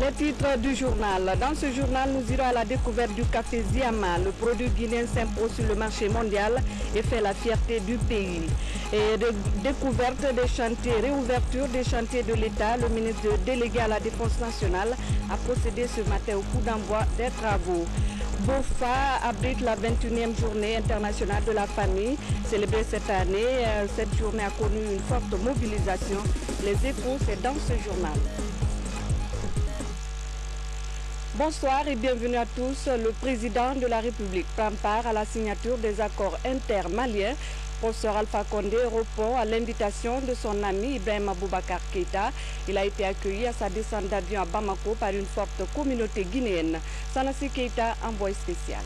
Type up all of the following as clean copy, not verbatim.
Les titres du journal. Dans ce journal, nous irons à la découverte du café Ziama. Le produit guinéen s'impose sur le marché mondial et fait la fierté du pays. Et de découverte des chantiers, réouverture des chantiers de l'État, le ministre délégué à la Défense nationale a procédé ce matin au coup d'envoi des travaux. BOFA abrite la 21e journée internationale de la famille. Célébrée cette année, cette journée a connu une forte mobilisation. Les échos, c'est dans ce journal. Bonsoir et bienvenue à tous. Le président de la République prend part à la signature des accords inter-maliens. Professeur Alpha Condé répond à l'invitation de son ami Ibrahim Boubacar Keïta. Il a été accueilli à sa descente d'avion à Bamako par une forte communauté guinéenne. Sanassi Keïta, envoyé spécial.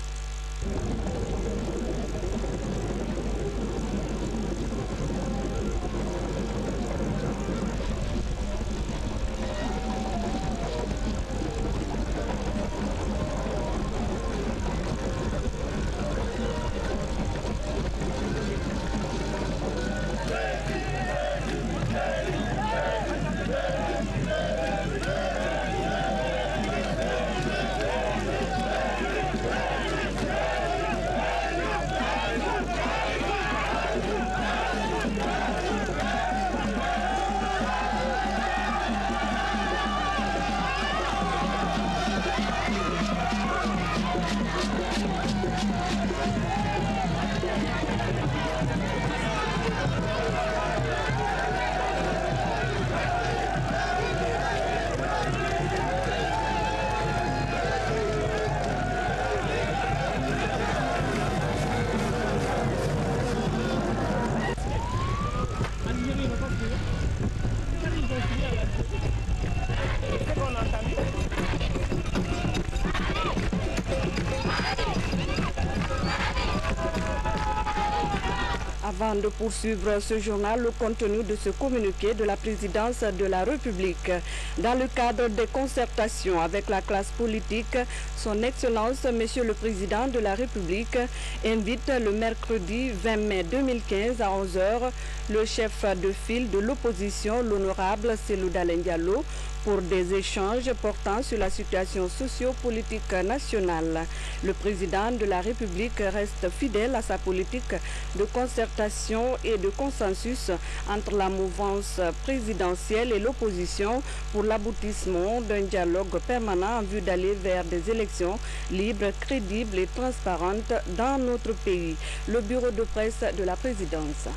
Avant de poursuivre ce journal, le contenu de ce communiqué de la présidence de la République. Dans le cadre des concertations avec la classe politique, son Excellence, Monsieur le Président de la République, invite le mercredi 20 mai 2015 à 11h le chef de file de l'opposition, l'honorable Cellou Dalein Diallo, pour des échanges portant sur la situation socio-politique nationale. Le président de la République reste fidèle à sa politique de concertation et de consensus entre la mouvance présidentielle et l'opposition pour l'aboutissement d'un dialogue permanent en vue d'aller vers des élections libres, crédibles et transparentes dans notre pays. Le bureau de presse de la présidence.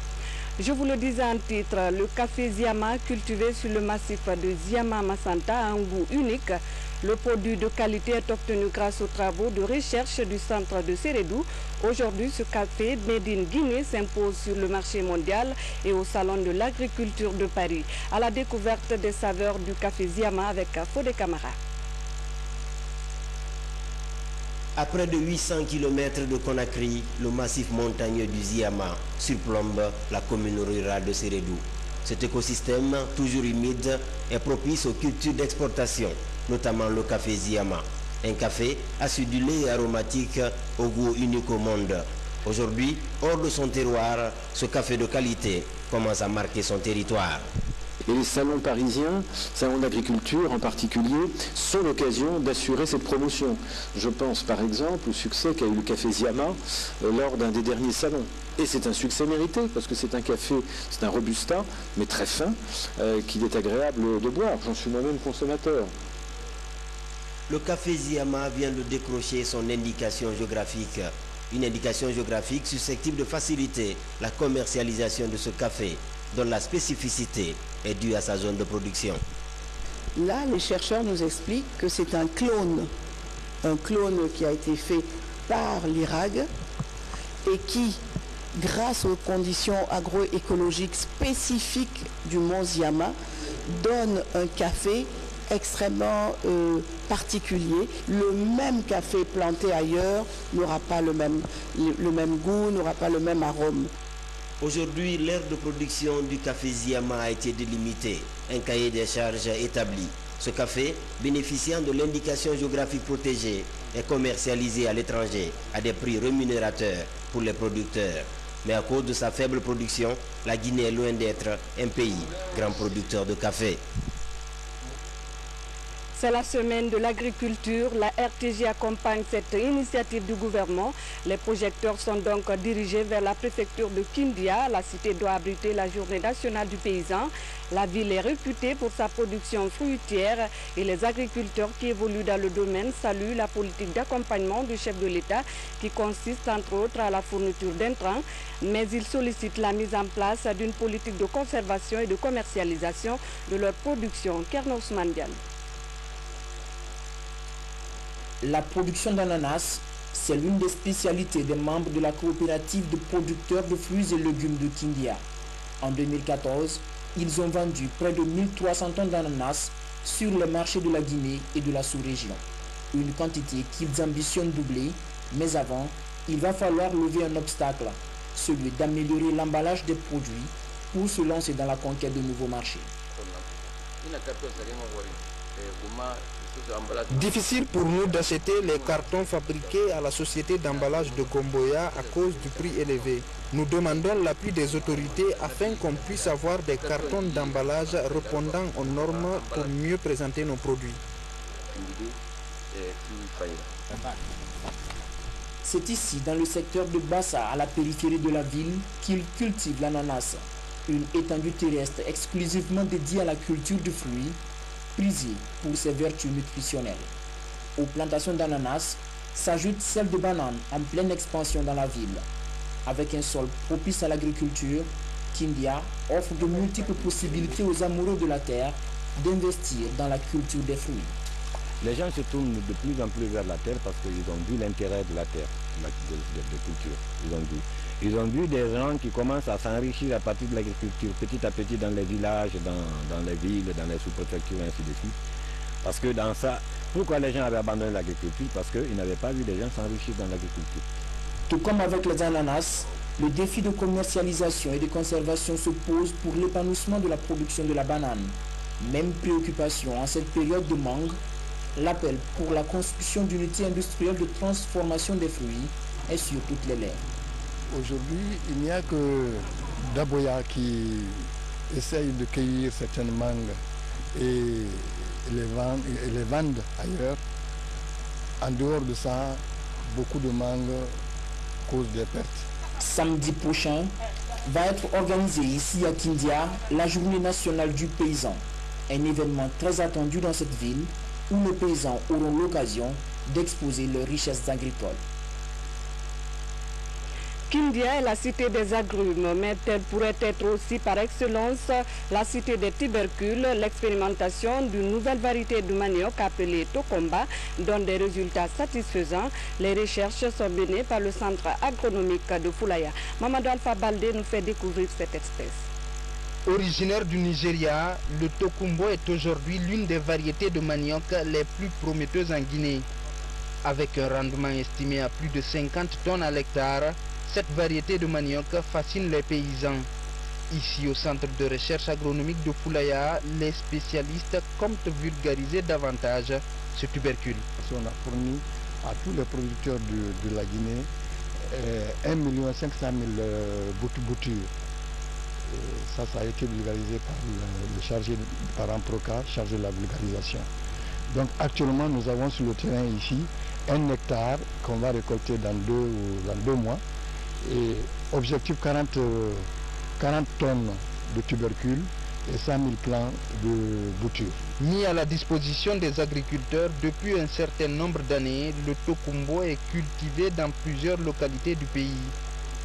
Je vous le disais en titre, le café Ziama cultivé sur le massif de Ziama Massanta a un goût unique. Le produit de qualité est obtenu grâce aux travaux de recherche du centre de Sérédou. Aujourd'hui, ce café Made in Guinée s'impose sur le marché mondial et au salon de l'agriculture de Paris. À la découverte des saveurs du café Ziama avec Fodé Camara. À près de 800 km de Conakry, le massif montagneux du Ziama surplombe la commune rurale de Sérédou. Cet écosystème, toujours humide, est propice aux cultures d'exportation, notamment le café Ziama. Un café acidulé et aromatique au goût unique au monde. Aujourd'hui, hors de son terroir, ce café de qualité commence à marquer son territoire. Et les salons parisiens, salons d'agriculture en particulier, sont l'occasion d'assurer cette promotion. Je pense par exemple au succès qu'a eu le café Ziama lors d'un des derniers salons. Et c'est un succès mérité, parce que c'est un café, c'est un robusta, mais très fin, qu'il est agréable de boire. J'en suis moi-même consommateur. Le café Ziama vient de décrocher son indication géographique. Une indication géographique susceptible de faciliter la commercialisation de ce café, dont la spécificité est due à sa zone de production. Là, les chercheurs nous expliquent que c'est un clone qui a été fait par l'IRAG et qui, grâce aux conditions agroécologiques spécifiques du mont Ziama, donne un café extrêmement particulier. Le même café planté ailleurs n'aura pas le même goût, n'aura pas le même arôme. Aujourd'hui, l'aire de production du café Ziama a été délimitée, un cahier des charges établi. Ce café, bénéficiant de l'indication géographique protégée, est commercialisé à l'étranger à des prix rémunérateurs pour les producteurs. Mais à cause de sa faible production, la Guinée est loin d'être un pays grand producteur de café. C'est la semaine de l'agriculture. La RTG accompagne cette initiative du gouvernement. Les projecteurs sont donc dirigés vers la préfecture de Kindia. La cité doit abriter la journée nationale du paysan. La ville est réputée pour sa production fruitière et les agriculteurs qui évoluent dans le domaine saluent la politique d'accompagnement du chef de l'État qui consiste entre autres à la fourniture d'intrants, mais ils sollicitent la mise en place d'une politique de conservation et de commercialisation de leur production. Kernos Mandian. La production d'ananas, c'est l'une des spécialités des membres de la coopérative de producteurs de fruits et légumes de Kindia. En 2014, ils ont vendu près de 1300 tonnes d'ananas sur les marchés de la Guinée et de la sous-région. Une quantité qu'ils ambitionnent doubler, mais avant, il va falloir lever un obstacle, celui d'améliorer l'emballage des produits pour se lancer dans la conquête de nouveaux marchés. Difficile pour nous d'acheter les cartons fabriqués à la société d'emballage de Gomboya à cause du prix élevé. Nous demandons l'appui des autorités afin qu'on puisse avoir des cartons d'emballage répondant aux normes pour mieux présenter nos produits. C'est ici, dans le secteur de Bassa, à la périphérie de la ville, qu'ils cultivent l'ananas, une étendue terrestre exclusivement dédiée à la culture de fruits, prisée pour ses vertus nutritionnelles. Aux plantations d'ananas s'ajoute celle de bananes en pleine expansion dans la ville. Avec un sol propice à l'agriculture, Kindia offre de multiples possibilités aux amoureux de la terre d'investir dans la culture des fruits. Les gens se tournent de plus en plus vers la terre parce qu'ils ont vu l'intérêt de la terre, de culture. Ils ont vu des gens qui commencent à s'enrichir à partir de l'agriculture, petit à petit dans les villages, dans les villes, dans les sous-préfectures, et ainsi de suite. Parce que dans ça, pourquoi les gens avaient abandonné l'agriculture? Parce qu'ils n'avaient pas vu les gens s'enrichir dans l'agriculture. Tout comme avec les ananas, le défi de commercialisation et de conservation se pose pour l'épanouissement de la production de la banane. Même préoccupation en cette période de mangue, l'appel pour la construction d'unités industrielles de transformation des fruits est sur toutes les lèvres. Aujourd'hui, il n'y a que Daboya qui essaye de cueillir certaines mangues et les vendent ailleurs. En dehors de ça, beaucoup de mangues causent des pertes. Samedi prochain va être organisée ici à Kindia la journée nationale du paysan, un événement très attendu dans cette ville où les paysans auront l'occasion d'exposer leurs richesses agricoles. Kindia est la cité des agrumes, mais elle pourrait être aussi par excellence la cité des tubercules. L'expérimentation d'une nouvelle variété de manioc appelée Tokomba donne des résultats satisfaisants. Les recherches sont menées par le centre agronomique de Foulaya. Mamadou Alpha Baldé nous fait découvrir cette espèce. Originaire du Nigeria, le Tokumbo est aujourd'hui l'une des variétés de manioc les plus prometteuses en Guinée. Avec un rendement estimé à plus de 50 tonnes à l'hectare, cette variété de manioc fascine les paysans. Ici au centre de recherche agronomique de Foulaya, les spécialistes comptent vulgariser davantage ce tubercule. On a fourni à tous les producteurs de la Guinée 1 500 000 boutures. Ça a été vulgarisé par le chargé, par Amproca, chargé de la vulgarisation. Donc actuellement, nous avons sur le terrain ici 1 hectare qu'on va récolter dans deux mois. Et objectif 40 tonnes de tubercules et 100 000 plants de boutures. Mis à la disposition des agriculteurs depuis un certain nombre d'années, le Tokumbo est cultivé dans plusieurs localités du pays,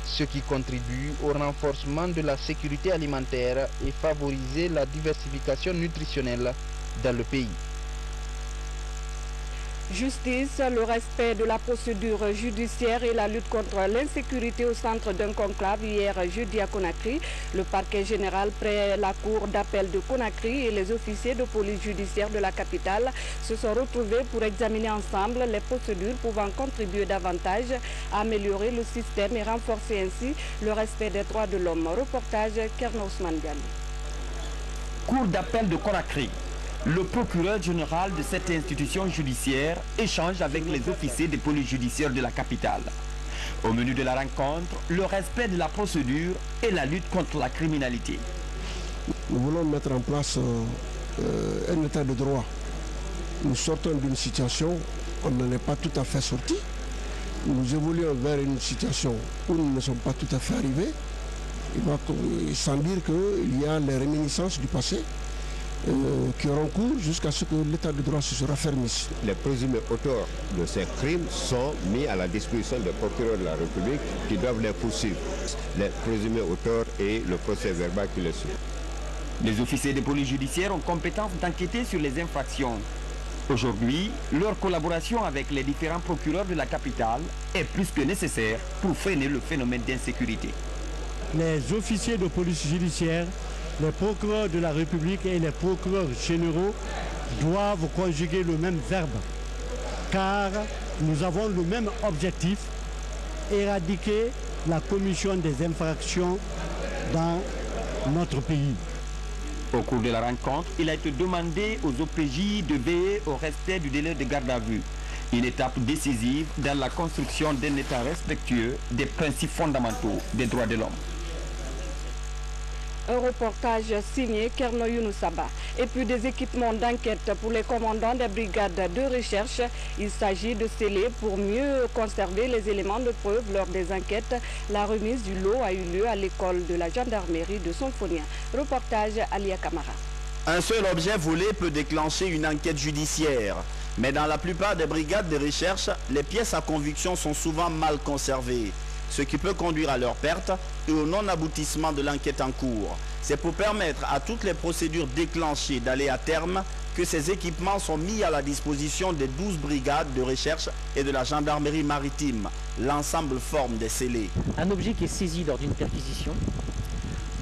ce qui contribue au renforcement de la sécurité alimentaire et favoriser la diversification nutritionnelle dans le pays. Justice, le respect de la procédure judiciaire et la lutte contre l'insécurité au centre d'un conclave hier jeudi à Conakry. Le parquet général près la cour d'appel de Conakry et les officiers de police judiciaire de la capitale se sont retrouvés pour examiner ensemble les procédures pouvant contribuer davantage à améliorer le système et renforcer ainsi le respect des droits de l'homme. Reportage Kernos Mandian. Cour d'appel de Conakry. Le procureur général de cette institution judiciaire échange avec les officiers de police judiciaire de la capitale. Au menu de la rencontre, le respect de la procédure et la lutte contre la criminalité. Nous voulons mettre en place un état de droit nous sortons d'une situation, on n'en est pas tout à fait sorti. Nous évoluons vers une situation où nous ne sommes pas tout à fait arrivés. Sans dire qu'il y a les réminiscences du passé qui auront cours jusqu'à ce que l'état de droit se raffermisse. Les présumés auteurs de ces crimes sont mis à la disposition des procureurs de la République qui doivent les poursuivre. Les présumés auteurs et le procès verbal qui les suit. Les officiers de police judiciaire ont compétence d'enquêter sur les infractions. Aujourd'hui, leur collaboration avec les différents procureurs de la capitale est plus que nécessaire pour freiner le phénomène d'insécurité. Les officiers de police judiciaire, les procureurs de la République et les procureurs généraux doivent conjuguer le même verbe, car nous avons le même objectif, éradiquer la commission des infractions dans notre pays. Au cours de la rencontre, il a été demandé aux OPJ de veiller au respect du délai de garde à vue, une étape décisive dans la construction d'un État respectueux des principes fondamentaux des droits de l'homme. Un reportage signé Kerno Younoussaba. Et puis des équipements d'enquête pour les commandants des brigades de recherche. Il s'agit de sceller pour mieux conserver les éléments de preuve lors des enquêtes. La remise du lot a eu lieu à l'école de la gendarmerie de Sonfonia. Reportage Alia Kamara. Un seul objet volé peut déclencher une enquête judiciaire. Mais dans la plupart des brigades de recherche, les pièces à conviction sont souvent mal conservées, ce qui peut conduire à leur perte et au non-aboutissement de l'enquête en cours. C'est pour permettre à toutes les procédures déclenchées d'aller à terme que ces équipements sont mis à la disposition des 12 brigades de recherche et de la gendarmerie maritime. L'ensemble forme des scellés. Un objet qui est saisi lors d'une perquisition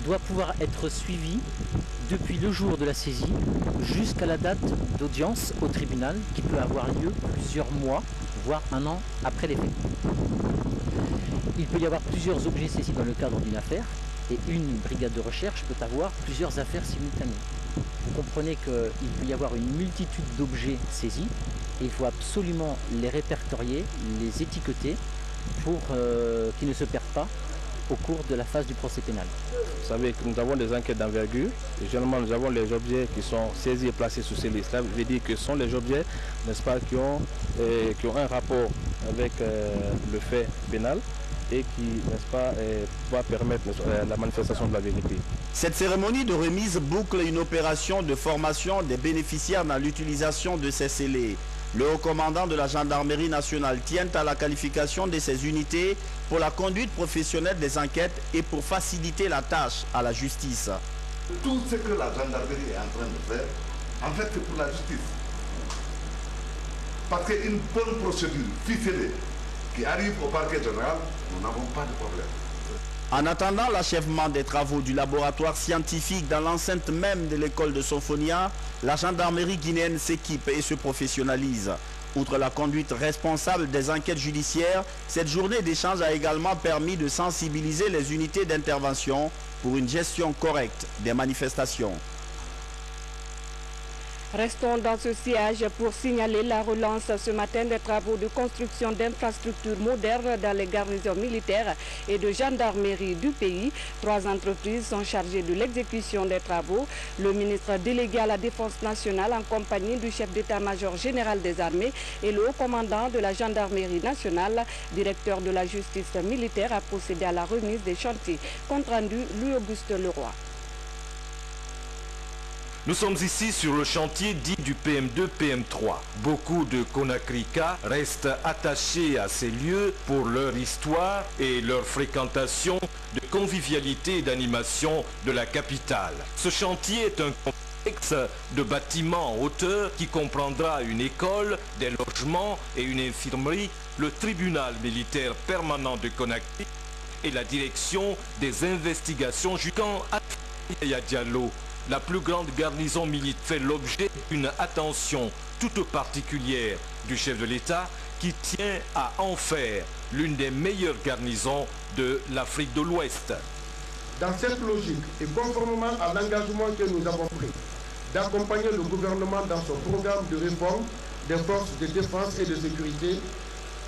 doit pouvoir être suivi depuis le jour de la saisie jusqu'à la date d'audience au tribunal qui peut avoir lieu plusieurs mois, voire un an après les faits. Il peut y avoir plusieurs objets saisis dans le cadre d'une affaire et une brigade de recherche peut avoir plusieurs affaires simultanées. Vous comprenez qu'il peut y avoir une multitude d'objets saisis et il faut absolument les répertorier, les étiqueter pour qu'ils ne se perdent pas au cours de la phase du procès pénal. Vous savez que nous avons des enquêtes d'envergure et généralement nous avons les objets qui sont saisis et placés sous ces listes. Cela veut dire que ce sont les objets, n'est-ce pas, qui ont un rapport avec le fait pénal et qui, n'est-ce pas, va permettre la manifestation de la vérité. Cette cérémonie de remise boucle une opération de formation des bénéficiaires dans l'utilisation de ces scellés. Le haut commandant de la gendarmerie nationale tient à la qualification de ces unités pour la conduite professionnelle des enquêtes et pour faciliter la tâche à la justice. Tout ce que la gendarmerie est en train de faire, en fait, c'est pour la justice. Parce qu'une bonne procédure ficelée qui arrive au parquet général, nous n'avons pas de problème. En attendant l'achèvement des travaux du laboratoire scientifique dans l'enceinte même de l'école de Sonfonia, la gendarmerie guinéenne s'équipe et se professionnalise. Outre la conduite responsable des enquêtes judiciaires, cette journée d'échange a également permis de sensibiliser les unités d'intervention pour une gestion correcte des manifestations. Restons dans ce siège pour signaler la relance ce matin des travaux de construction d'infrastructures modernes dans les garnisons militaires et de gendarmerie du pays. 3 entreprises sont chargées de l'exécution des travaux. Le ministre délégué à la Défense nationale en compagnie du chef d'état-major général des armées et le haut commandant de la gendarmerie nationale, directeur de la justice militaire, a procédé à la remise des chantiers. Compte rendu, Louis-Auguste Leroy. Nous sommes ici sur le chantier dit du PM2, PM3. Beaucoup de Conacrica restent attachés à ces lieux pour leur histoire et leur fréquentation de convivialité et d'animation de la capitale. Ce chantier est un complexe de bâtiments en hauteur qui comprendra une école, des logements et une infirmerie, le tribunal militaire permanent de Conakry et la direction des investigations jusqu'en Yaya Diallo. La plus grande garnison militaire fait l'objet d'une attention toute particulière du chef de l'État qui tient à en faire l'une des meilleures garnisons de l'Afrique de l'Ouest. Dans cette logique et conformément à l'engagement que nous avons pris d'accompagner le gouvernement dans son programme de réforme des forces de défense et de sécurité,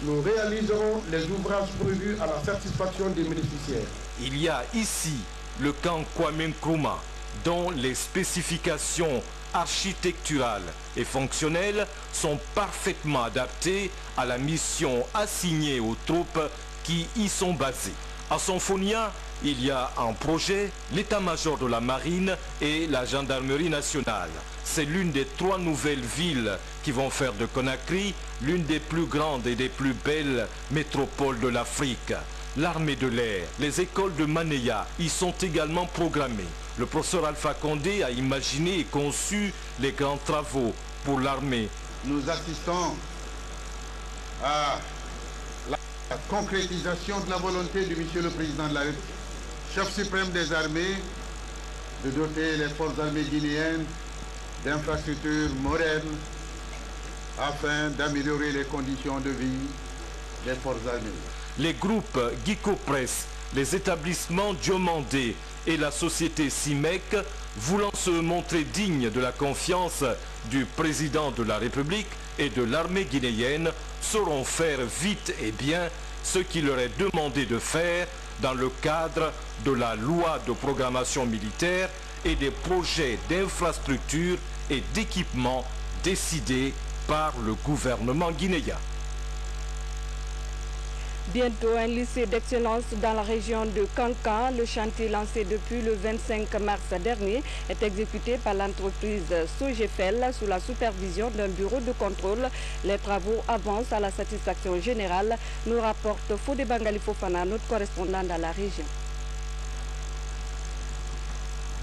nous réaliserons les ouvrages prévus à la satisfaction des bénéficiaires. Il y a ici le camp Kwame Nkrumah, dont les spécifications architecturales et fonctionnelles sont parfaitement adaptées à la mission assignée aux troupes qui y sont basées. À Sonfonia, il y a en projet l'état-major de la marine et la gendarmerie nationale. C'est l'une des 3 nouvelles villes qui vont faire de Conakry l'une des plus grandes et des plus belles métropoles de l'Afrique. L'armée de l'air, les écoles de Manéa y sont également programmées. Le professeur Alpha Condé a imaginé et conçu les grands travaux pour l'armée. Nous assistons à la concrétisation de la volonté du Monsieur le Président de la République, chef suprême des armées, de doter les forces armées guinéennes d'infrastructures modernes afin d'améliorer les conditions de vie des forces armées. Les groupes Guico Press, les établissements Diomandé et la société CIMEC, voulant se montrer dignes de la confiance du président de la République et de l'armée guinéenne, sauront faire vite et bien ce qu'il leur est demandé de faire dans le cadre de la loi de programmation militaire et des projets d'infrastructure et d'équipement décidés par le gouvernement guinéen. Bientôt un lycée d'excellence dans la région de Kankan. Le chantier lancé depuis le 25 mars dernier est exécuté par l'entreprise Sogefel sous la supervision d'un bureau de contrôle. Les travaux avancent à la satisfaction générale, nous rapporte Fodé Bangali Fofana, notre correspondant dans la région.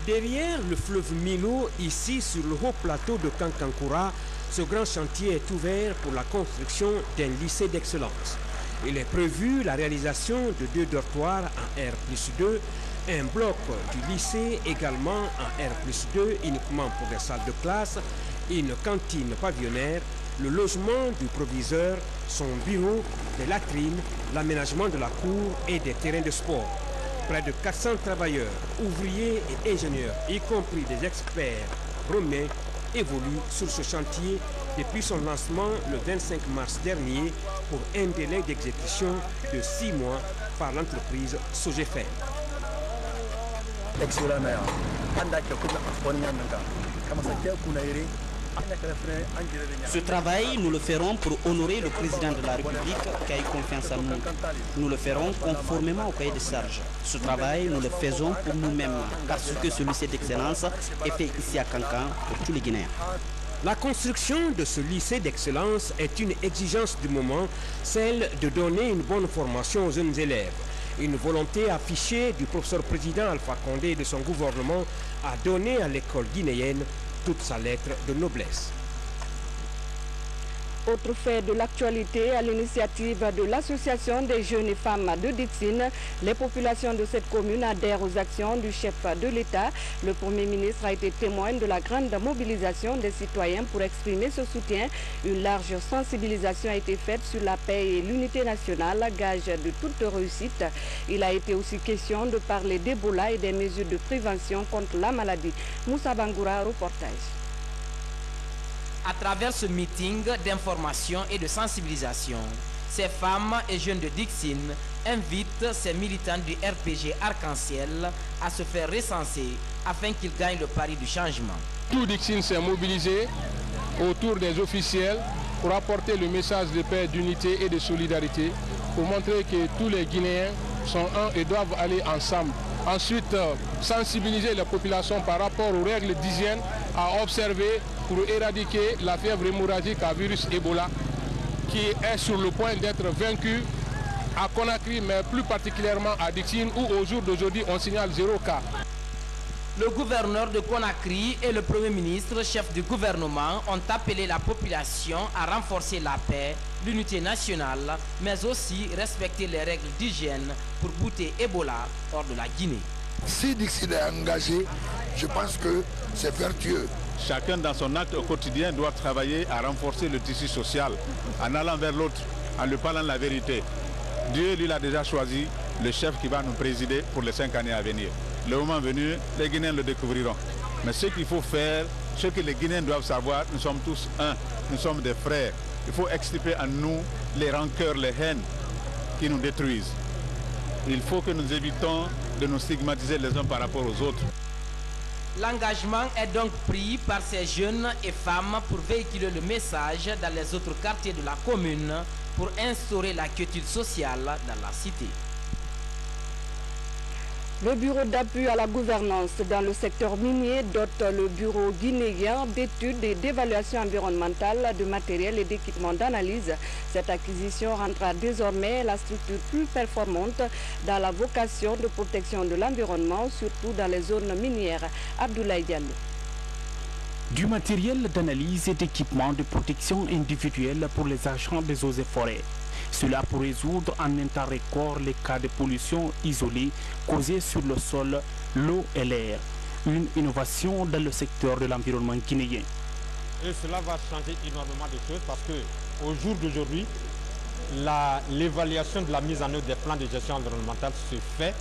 Derrière le fleuve Milo, ici sur le haut plateau de Kankankura, ce grand chantier est ouvert pour la construction d'un lycée d'excellence. Il est prévu la réalisation de 2 dortoirs en R+2, un bloc du lycée également en R+2 uniquement pour des salles de classe, une cantine pavillonnaire, le logement du proviseur, son bureau, des latrines, l'aménagement de la cour et des terrains de sport. Près de 400 travailleurs, ouvriers et ingénieurs, y compris des experts romains, évoluent sur ce chantier depuis son lancement le 25 mars dernier pour un délai d'exécution de 6 mois par l'entreprise Sogefel. Ce travail, nous le ferons pour honorer le président de la République qui a eu confiance en nous. Nous le ferons conformément au cahier de charges. Ce travail, nous le faisons pour nous-mêmes parce que ce lycée d'excellence est fait ici à Kankan pour tous les Guinéens. La construction de ce lycée d'excellence est une exigence du moment, celle de donner une bonne formation aux jeunes élèves. Une volonté affichée du professeur président Alpha Condé et de son gouvernement à donner à l'école guinéenne toute sa lettre de noblesse. Autre fait de l'actualité, à l'initiative de l'Association des jeunes et femmes de Dixine, les populations de cette commune adhèrent aux actions du chef de l'État. Le Premier ministre a été témoin de la grande mobilisation des citoyens pour exprimer ce soutien. Une large sensibilisation a été faite sur la paix et l'unité nationale, gage de toute réussite. Il a été aussi question de parler d'Ebola et des mesures de prévention contre la maladie. Moussa Bangoura, reportage. À travers ce meeting d'information et de sensibilisation, ces femmes et jeunes de Dixine invitent ces militants du RPG Arc-en-Ciel à se faire recenser afin qu'ils gagnent le pari du changement. Tout Dixine s'est mobilisé autour des officiels pour apporter le message de paix, d'unité et de solidarité, pour montrer que tous les Guinéens sont un et doivent aller ensemble. Ensuite, sensibiliser la population par rapport aux règles d'hygiène à observer pour éradiquer la fièvre hémorragique à virus Ebola qui est sur le point d'être vaincu à Conakry, mais plus particulièrement à Dixine où au jour d'aujourd'hui on signale 0 cas. Le gouverneur de Conakry et le Premier ministre, chef du gouvernement, ont appelé la population à renforcer la paix, l'unité nationale, mais aussi respecter les règles d'hygiène pour bouter Ebola hors de la Guinée. Si Dixine est engagé, je pense que c'est vertueux. Chacun dans son acte au quotidien doit travailler à renforcer le tissu social, en allant vers l'autre, en lui parlant la vérité. Dieu, lui, l'a déjà choisi, le chef qui va nous présider pour les 5 années à venir. Le moment venu, les Guinéens le découvriront. Mais ce qu'il faut faire, ce que les Guinéens doivent savoir, nous sommes tous un, nous sommes des frères. Il faut extirper en nous les rancœurs, les haines qui nous détruisent. Il faut que nous évitons de nous stigmatiser les uns par rapport aux autres. L'engagement est donc pris par ces jeunes et femmes pour véhiculer le message dans les autres quartiers de la commune pour instaurer la quiétude sociale dans la cité. Le bureau d'appui à la gouvernance dans le secteur minier dote le bureau guinéen d'études et d'évaluation environnementale de matériel et d'équipements d'analyse. Cette acquisition rendra désormais la structure plus performante dans la vocation de protection de l'environnement, surtout dans les zones minières. Abdoulaye Diallo. Du matériel d'analyse et d'équipement de protection individuelle pour les agents des eaux et forêts. Cela pour résoudre en un temps record les cas de pollution isolée causés sur le sol, l'eau et l'air. Une innovation dans le secteur de l'environnement guinéen. Et cela va changer énormément de choses parce qu'au jour d'aujourd'hui, l'évaluation de la mise en œuvre des plans de gestion environnementale se fait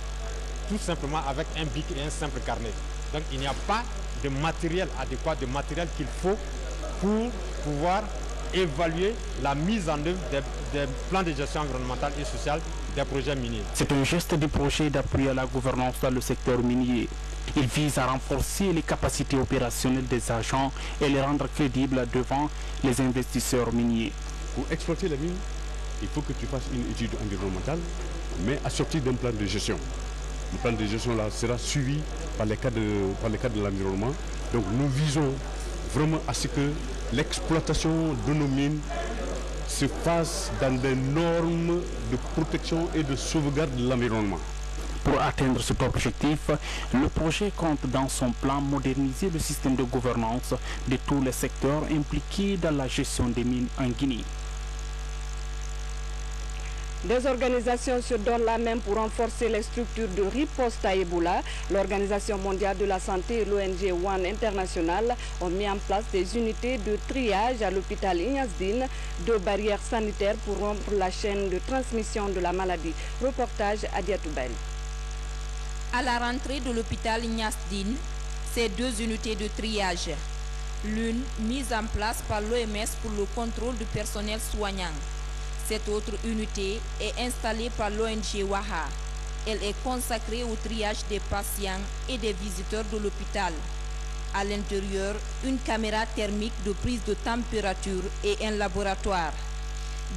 tout simplement avec un bic et un simple carnet. Donc il n'y a pas de matériel adéquat, de matériel qu'il faut pour pouvoir évaluer la mise en œuvre des plans de gestion environnementale et sociale des projets miniers. C'est un geste du projet d'appui à la gouvernance dans le secteur minier. Il vise à renforcer les capacités opérationnelles des agents et les rendre crédibles devant les investisseurs miniers. Pour exploiter la mine, il faut que tu fasses une étude environnementale, mais assortie d'un plan de gestion. Le plan de gestion là sera suivi par les cadres de l'environnement. Donc nous visons vraiment à ce que l'exploitation de nos mines se fasse dans des normes de protection et de sauvegarde de l'environnement. Pour atteindre cet objectif, le projet compte dans son plan moderniser le système de gouvernance de tous les secteurs impliqués dans la gestion des mines en Guinée. Des organisations se donnent la main pour renforcer les structures de riposte à Ebola. L'Organisation mondiale de la santé et l'ONG One International ont mis en place des unités de triage à l'hôpital Ignasdine, de barrières sanitaires pour rompre la chaîne de transmission de la maladie. Reportage Adiatou Bari. À la rentrée de l'hôpital Ignasdine, ces deux unités de triage. L'une mise en place par l'OMS pour le contrôle du personnel soignant. Cette autre unité est installée par l'ONG WAHA. Elle est consacrée au triage des patients et des visiteurs de l'hôpital. À l'intérieur, une caméra thermique de prise de température et un laboratoire.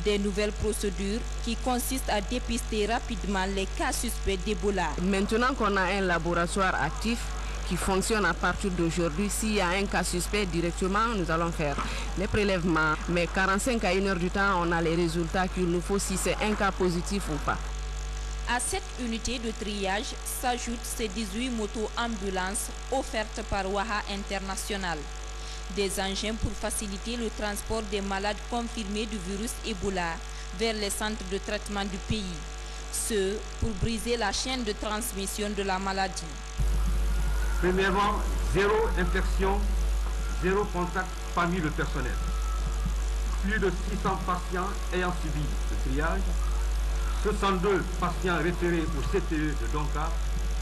Des nouvelles procédures qui consistent à dépister rapidement les cas suspects d'Ebola. Maintenant qu'on a un laboratoire actif qui fonctionne à partir d'aujourd'hui, s'il y a un cas suspect, directement, nous allons faire les prélèvements. Mais 45 à 1 heure du temps, on a les résultats qu'il nous faut si c'est un cas positif ou pas. À cette unité de triage s'ajoutent ces 18 motos-ambulances offertes par WAHA International. Des engins pour faciliter le transport des malades confirmés du virus Ebola vers les centres de traitement du pays. Ce, pour briser la chaîne de transmission de la maladie. Premièrement, zéro infection, zéro contact parmi le personnel. Plus de 600 patients ayant subi le triage, 62 patients référés au CTE de Donka,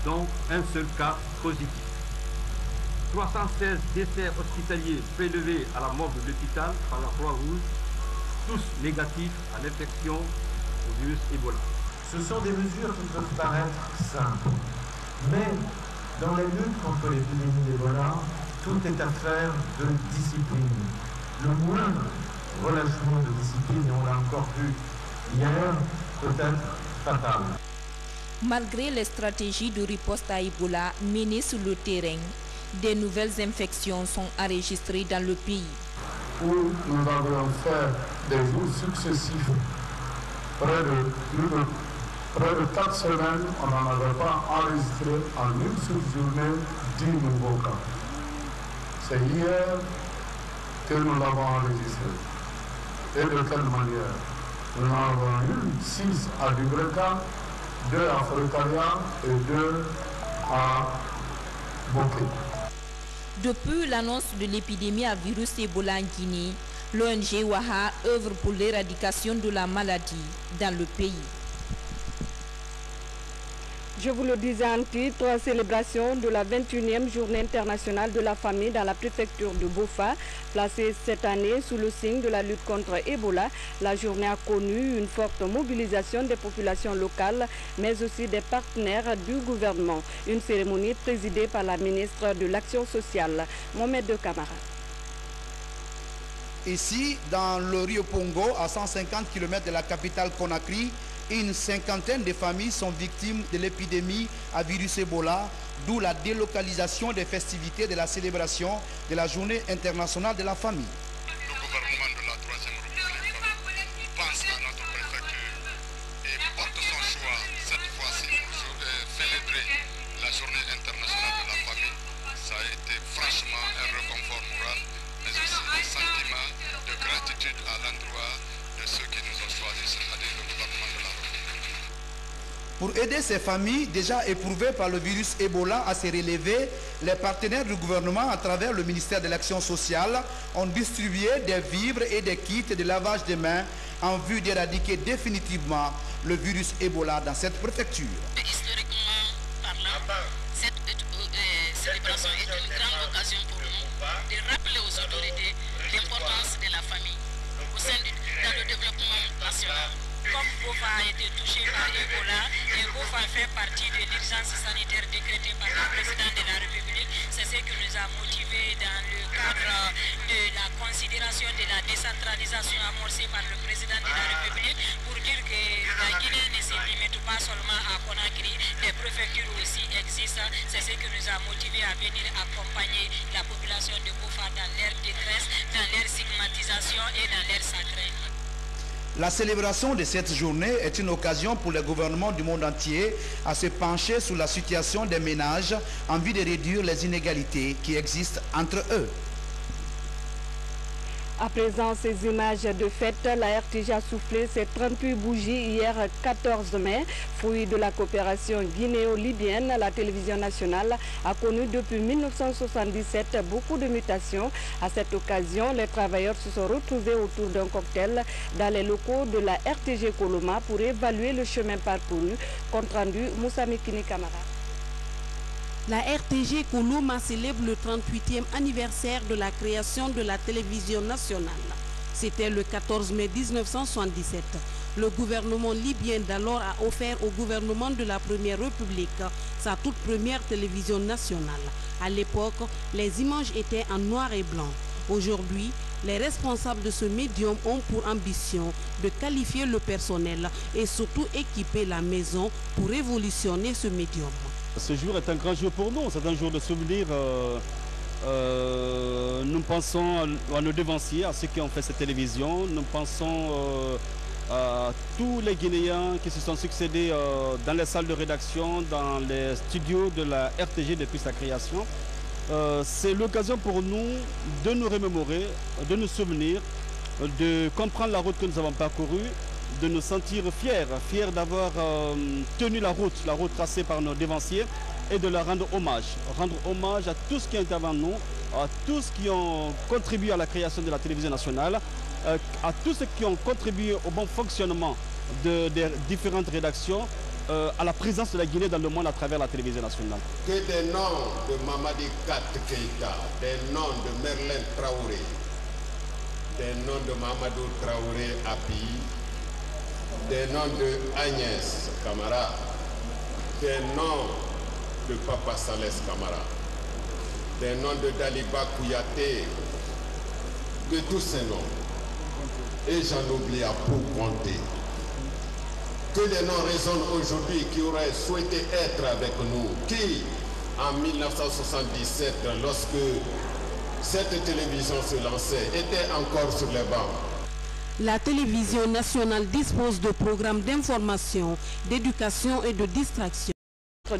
dont un seul cas positif. 316 décès hospitaliers prélevés à la mort de l'hôpital par la Croix-Rouge, tous négatifs à l'infection au virus Ebola. Ce sont des mesures qui peuvent paraître simples, mais dans les luttes contre l'épidémie d'Ebola, tout est affaire de discipline. Le moindre relâchement de discipline, et on l'a encore vu hier, peut être fatal. Malgré les stratégies de riposte à Ebola menées sur le terrain, des nouvelles infections sont enregistrées dans le pays. Où nous avons fait des jours successifs, près de 4 semaines, on n'en avait pas enregistré en une seule journée 10 nouveaux cas. C'est hier que nous l'avons enregistré. Et de quelle manière? Nous en avons eu 6 à Dubreka, 2 à Frécaria et 2 à Bokeh. Depuis l'annonce de l'épidémie à virus Ebola en Guinée, l'ONG WAHA œuvre pour l'éradication de la maladie dans le pays. Je vous le disais en titre, célébration de la 21e journée internationale de la famille dans la préfecture de Bofa. Placée cette année sous le signe de la lutte contre Ebola, la journée a connu une forte mobilisation des populations locales, mais aussi des partenaires du gouvernement. Une cérémonie présidée par la ministre de l'Action sociale, Mohamed De Camara. Ici, dans le Rio Pongo, à 150 km de la capitale Conakry, une cinquantaine de familles sont victimes de l'épidémie à virus Ebola, d'où la délocalisation des festivités de la célébration de la Journée internationale de la famille. Le gouvernement de la Troisième République pense à notre préfecture et porte son choix cette fois-ci pour célébrer la Journée internationale de la famille. Ça a été franchement un réconfort moral, mais aussi un sentiment de gratitude à l'endroit de ceux qui nous ont choisis, c'est-à-dire le gouvernement de la République. Pour aider ces familles déjà éprouvées par le virus Ebola à se relever, les partenaires du gouvernement à travers le ministère de l'Action sociale ont distribué des vivres et des kits de lavage de mains en vue d'éradiquer définitivement le virus Ebola dans cette préfecture. Historiquement parlant, cette célébration est une grande occasion pour nous de rappeler aux autorités l'importance de la famille dans le développement national. Comme Bofa a été touché par Ebola et Bofa fait partie de l'urgence sanitaire décrétée par le président de la République, c'est ce qui nous a motivés dans le cadre de la considération de la décentralisation amorcée par le président de la République pour dire que la Guinée ne se limite pas seulement à Conakry, les préfectures aussi existent. C'est ce qui nous a motivés à venir accompagner la population de Bofa dans leur détresse, dans leur stigmatisation et dans leur sacré. La célébration de cette journée est une occasion pour les gouvernements du monde entier à se pencher sur la situation des ménages en vue de réduire les inégalités qui existent entre eux. À présent, ces images de fête, la RTG a soufflé ses 38 bougies hier 14 mai. Fruit de la coopération guinéo-libyenne, la télévision nationale a connu depuis 1977 beaucoup de mutations. À cette occasion, les travailleurs se sont retrouvés autour d'un cocktail dans les locaux de la RTG Koloma pour évaluer le chemin parcouru. Compte rendu, Moussa Mikini Kamara. La RTG Koloma célèbre le 38e anniversaire de la création de la télévision nationale. C'était le 14 mai 1977. Le gouvernement libyen d'alors a offert au gouvernement de la Première République sa toute première télévision nationale. À l'époque, les images étaient en noir et blanc. Aujourd'hui, les responsables de ce médium ont pour ambition de qualifier le personnel et surtout équiper la maison pour révolutionner ce médium. Ce jour est un grand jour pour nous, c'est un jour de souvenir. Nous pensons à nos devanciers, à ceux qui ont fait cette télévision. Nous pensons à tous les Guinéens qui se sont succédés dans les salles de rédaction, dans les studios de la RTG depuis sa création. C'est l'occasion pour nous de nous remémorer, de nous souvenir, de comprendre la route que nous avons parcourue, de nous sentir fiers d'avoir tenu la route tracée par nos devanciers et de leur rendre hommage à tous qui interviennent avant nous, à tous qui ont contribué à la création de la télévision nationale, à tous ceux qui ont contribué au bon fonctionnement des différentes rédactions, à la présence de la Guinée dans le monde à travers la télévision nationale. Que des noms de Mamadi Kat Keïta, des noms de Merlin Traoré, des noms de Mamadou Traoré Api, des noms de Agnès Camara, des noms de Papa Salès Camara, des noms de Daliba Kouyaté, de tous ces noms. Et j'en oublie à pour compter. Que des noms résonnent aujourd'hui qui auraient souhaité être avec nous, qui, en 1977, lorsque cette télévision se lançait, étaient encore sur les bancs. La télévision nationale dispose de programmes d'information, d'éducation et de distraction.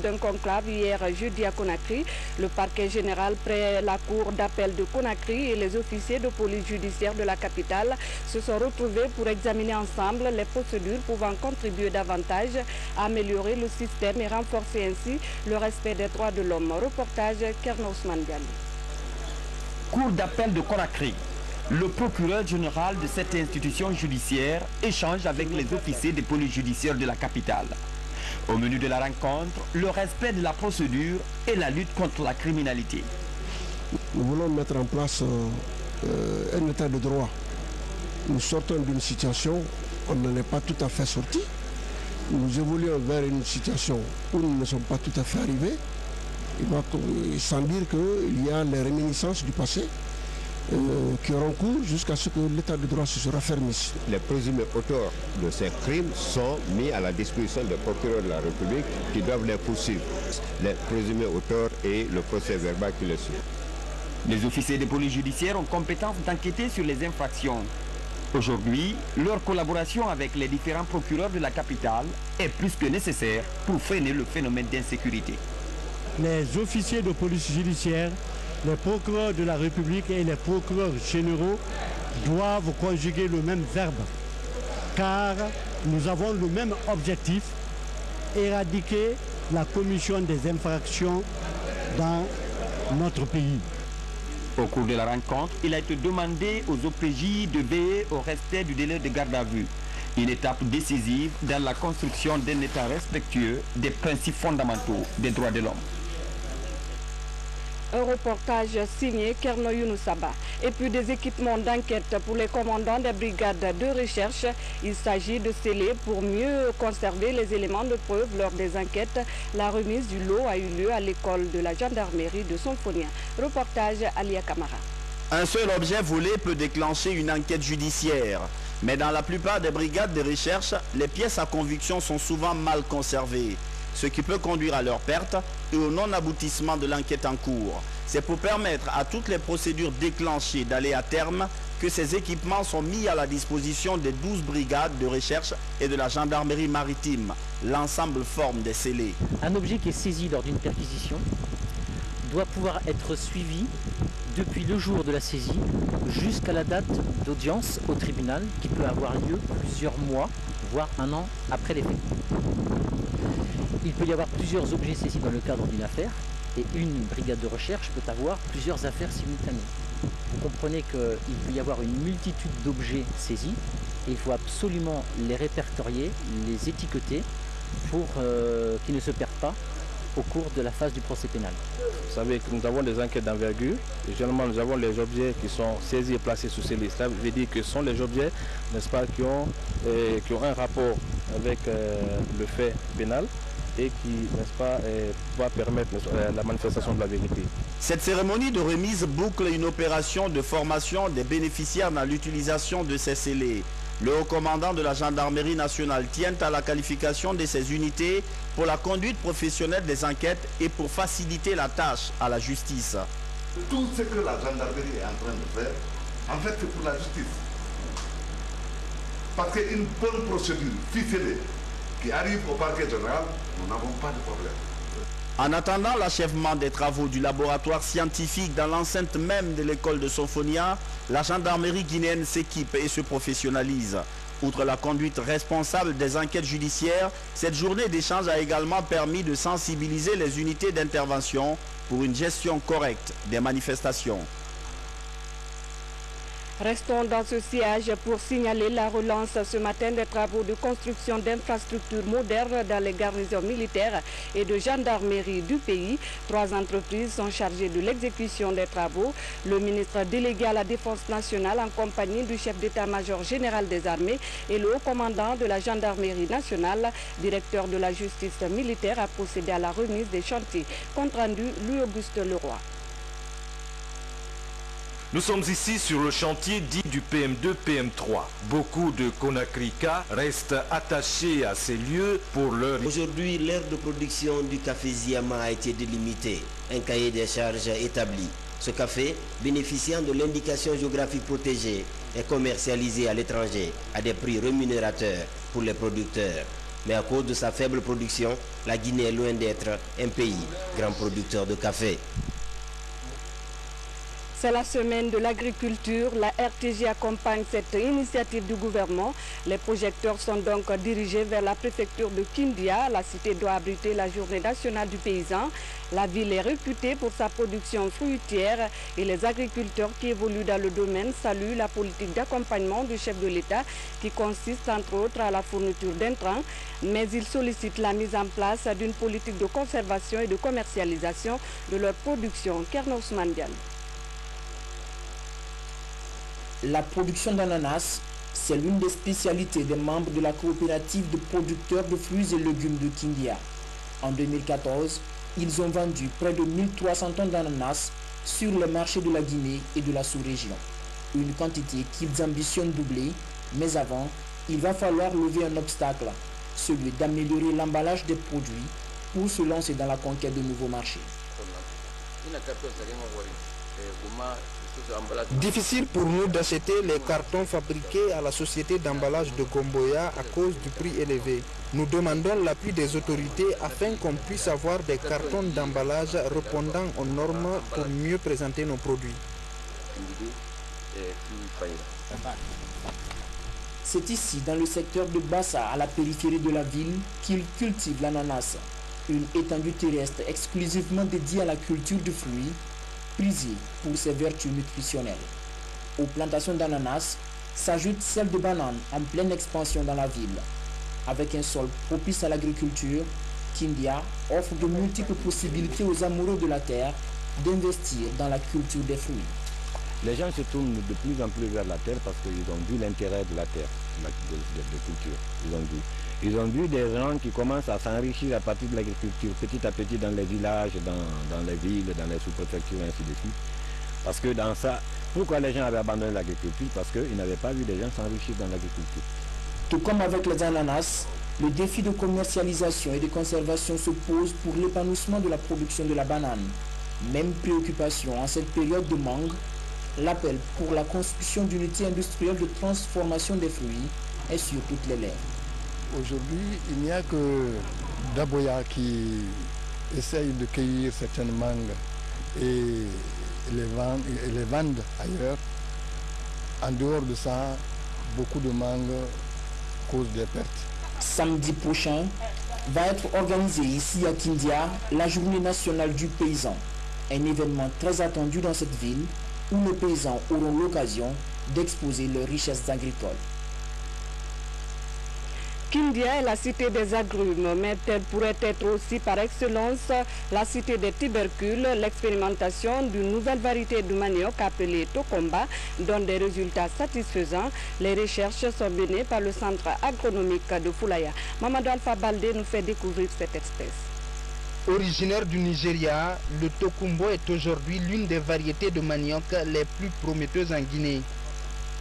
D'un conclave hier jeudi à Conakry, le parquet général près la cour d'appel de Conakry et les officiers de police judiciaire de la capitale se sont retrouvés pour examiner ensemble les procédures pouvant contribuer davantage à améliorer le système et renforcer ainsi le respect des droits de l'homme. Reportage Kernos Mandiali. Cour d'appel de Conakry. Le procureur général de cette institution judiciaire échange avec les officiers de police judiciaire de la capitale. Au menu de la rencontre, le respect de la procédure et la lutte contre la criminalité. Nous voulons mettre en place un état de droit. Nous sortons d'une situation, on n'en est pas tout à fait sorti. Nous évoluons vers une situation où nous ne sommes pas tout à fait arrivés. Sans dire qu'il y a les réminiscences du passé qui auront cours jusqu'à ce que l'état de droit se raffermisse. Les présumés auteurs de ces crimes sont mis à la disposition des procureurs de la République qui doivent les poursuivre. Les présumés auteurs et le procès verbal qui les suit. Les officiers de police judiciaire ont compétence d'enquêter sur les infractions. Aujourd'hui, leur collaboration avec les différents procureurs de la capitale est plus que nécessaire pour freiner le phénomène d'insécurité. Les officiers de police judiciaire, les procureurs de la République et les procureurs généraux doivent conjuguer le même verbe, car nous avons le même objectif, éradiquer la commission des infractions dans notre pays. Au cours de la rencontre, il a été demandé aux OPJ de veiller au respect du délai de garde à vue, une étape décisive dans la construction d'un État respectueux des principes fondamentaux des droits de l'homme. Un reportage signé Kerno Younoussaba. Et puis des équipements d'enquête pour les commandants des brigades de recherche. Il s'agit de sceller pour mieux conserver les éléments de preuve lors des enquêtes. La remise du lot a eu lieu à l'école de la gendarmerie de Sonfonia. Reportage Alia Kamara. Un seul objet volé peut déclencher une enquête judiciaire. Mais dans la plupart des brigades de recherche, les pièces à conviction sont souvent mal conservées, ce qui peut conduire à leur perte et au non-aboutissement de l'enquête en cours. C'est pour permettre à toutes les procédures déclenchées d'aller à terme que ces équipements sont mis à la disposition des 12 brigades de recherche et de la gendarmerie maritime. L'ensemble forme des scellés. Un objet qui est saisi lors d'une perquisition doit pouvoir être suivi depuis le jour de la saisie jusqu'à la date d'audience au tribunal qui peut avoir lieu plusieurs mois, voire un an après les faits. Il peut y avoir plusieurs objets saisis dans le cadre d'une affaire et une brigade de recherche peut avoir plusieurs affaires simultanées. Vous comprenez qu'il peut y avoir une multitude d'objets saisis et il faut absolument les répertorier, les étiqueter pour qu'ils ne se perdent pas au cours de la phase du procès pénal. Vous savez que nous avons des enquêtes d'envergure et généralement nous avons les objets qui sont saisis et placés sous ces listes. Ça veut dire que ce sont les objets, n'est-ce pas, qui ont un rapport avec le fait pénal et qui, n'est-ce pas, va permettre la manifestation de la vérité. Cette cérémonie de remise boucle une opération de formation des bénéficiaires dans l'utilisation de ces scellés. Le haut commandant de la gendarmerie nationale tient à la qualification de ces unités pour la conduite professionnelle des enquêtes et pour faciliter la tâche à la justice. Tout ce que la gendarmerie est en train de faire, en fait, c'est pour la justice. Parce qu'une bonne procédure ficelée qui arrive au parquet général, nous n'avons pas de problème. En attendant l'achèvement des travaux du laboratoire scientifique dans l'enceinte même de l'école de Sonfonia, la gendarmerie guinéenne s'équipe et se professionnalise. Outre la conduite responsable des enquêtes judiciaires, cette journée d'échange a également permis de sensibiliser les unités d'intervention pour une gestion correcte des manifestations. Restons dans ce siège pour signaler la relance ce matin des travaux de construction d'infrastructures modernes dans les garnisons militaires et de gendarmerie du pays. 3 entreprises sont chargées de l'exécution des travaux. Le ministre délégué à la Défense nationale en compagnie du chef d'état-major général des armées et le haut commandant de la gendarmerie nationale, directeur de la justice militaire, a procédé à la remise des chantiers. Compte rendu, Louis-Auguste Leroy. Nous sommes ici sur le chantier dit du PM2, PM3. Beaucoup de Conacrica restent attachés à ces lieux pour leur... Aujourd'hui, l'aire de production du café Ziama a été délimitée. Un cahier des charges établi. Ce café, bénéficiant de l'indication géographique protégée, est commercialisé à l'étranger à des prix rémunérateurs pour les producteurs. Mais à cause de sa faible production, la Guinée est loin d'être un pays grand producteur de café. C'est la semaine de l'agriculture. La RTG accompagne cette initiative du gouvernement. Les projecteurs sont donc dirigés vers la préfecture de Kindia. La cité doit abriter la journée nationale du paysan. La ville est réputée pour sa production fruitière et les agriculteurs qui évoluent dans le domaine saluent la politique d'accompagnement du chef de l'État qui consiste entre autres à la fourniture d'intrants, mais ils sollicitent la mise en place d'une politique de conservation et de commercialisation de leur production. Kernos Mandial. La production d'ananas, c'est l'une des spécialités des membres de la coopérative de producteurs de fruits et légumes de Kindia. En 2014, ils ont vendu près de 1300 tonnes d'ananas sur le marché de la Guinée et de la sous-région. Une quantité qu'ils ambitionnent doubler, mais avant, il va falloir lever un obstacle, celui d'améliorer l'emballage des produits pour se lancer dans la conquête de nouveaux marchés. Difficile pour nous d'acheter les cartons fabriqués à la société d'emballage de Gomboya à cause du prix élevé. Nous demandons l'appui des autorités afin qu'on puisse avoir des cartons d'emballage répondant aux normes pour mieux présenter nos produits. C'est ici, dans le secteur de Bassa, à la périphérie de la ville, qu'ils cultivent l'ananas, une étendue terrestre exclusivement dédiée à la culture de fruits, prisée pour ses vertus nutritionnelles. Aux plantations d'ananas s'ajoute celle de bananes en pleine expansion dans la ville. Avec un sol propice à l'agriculture, Kindia offre de multiples possibilités aux amoureux de la terre d'investir dans la culture des fruits. Les gens se tournent de plus en plus vers la terre parce qu'ils ont vu l'intérêt de la terre, de culture. Ils ont vu des gens qui commencent à s'enrichir à partir de l'agriculture, petit à petit dans les villages, dans les villes, dans les sous-préfectures, ainsi de suite. Parce que dans ça, pourquoi les gens avaient abandonné l'agriculture? Parce qu'ils n'avaient pas vu des gens s'enrichir dans l'agriculture. Tout comme avec les ananas, le défi de commercialisation et de conservation se pose pour l'épanouissement de la production de la banane. Même préoccupation en cette période de mangue, l'appel pour la construction d'unités industrielles de transformation des fruits est sur toutes les lèvres. Aujourd'hui, il n'y a que Daboya qui essaye de cueillir certaines mangues et les vendent ailleurs. En dehors de ça, beaucoup de mangues causent des pertes. Samedi prochain va être organisée ici à Kindia la journée nationale du paysan, un événement très attendu dans cette ville où les paysans auront l'occasion d'exposer leurs richesses agricoles. Kindia est la cité des agrumes, mais elle pourrait être aussi par excellence la cité des tubercules. L'expérimentation d'une nouvelle variété de manioc appelée Tokomba donne des résultats satisfaisants. Les recherches sont menées par le centre agronomique de Foulaya. Mamadou Alpha Baldé nous fait découvrir cette espèce. Originaire du Nigeria, le Tokumbo est aujourd'hui l'une des variétés de manioc les plus prometteuses en Guinée.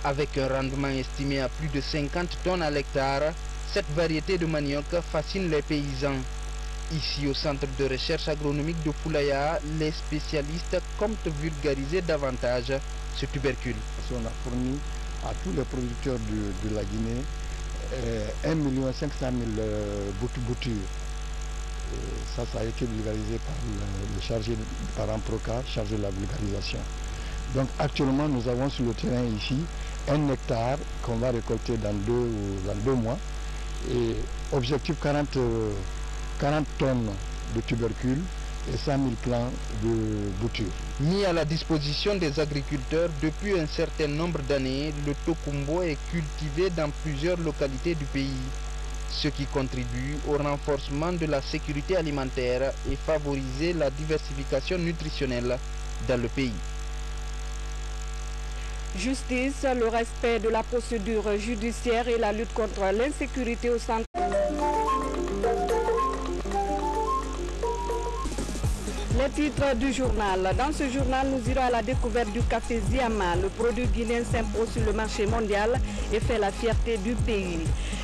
Avec un rendement estimé à plus de 50 tonnes à l'hectare, cette variété de manioc fascine les paysans. Ici au centre de recherche agronomique de Foulaya, les spécialistes comptent vulgariser davantage ce tubercule. On a fourni à tous les producteurs de la Guinée 1 500 000 boutures. Ça a été vulgarisé par le chargé, par un Procar, chargé de la vulgarisation. Donc actuellement, nous avons sur le terrain ici 1 hectare qu'on va récolter dans 2 mois. Et objectif 40 tonnes de tubercules et 100 000 plants de boutures. Mis à la disposition des agriculteurs depuis un certain nombre d'années, le Tokumbo est cultivé dans plusieurs localités du pays, ce qui contribue au renforcement de la sécurité alimentaire et favoriser la diversification nutritionnelle dans le pays. Justice, le respect de la procédure judiciaire et la lutte contre l'insécurité au centre. Les titres du journal. Dans ce journal, nous irons à la découverte du café Ziama. Le produit guinéen s'impose sur le marché mondial et fait la fierté du pays.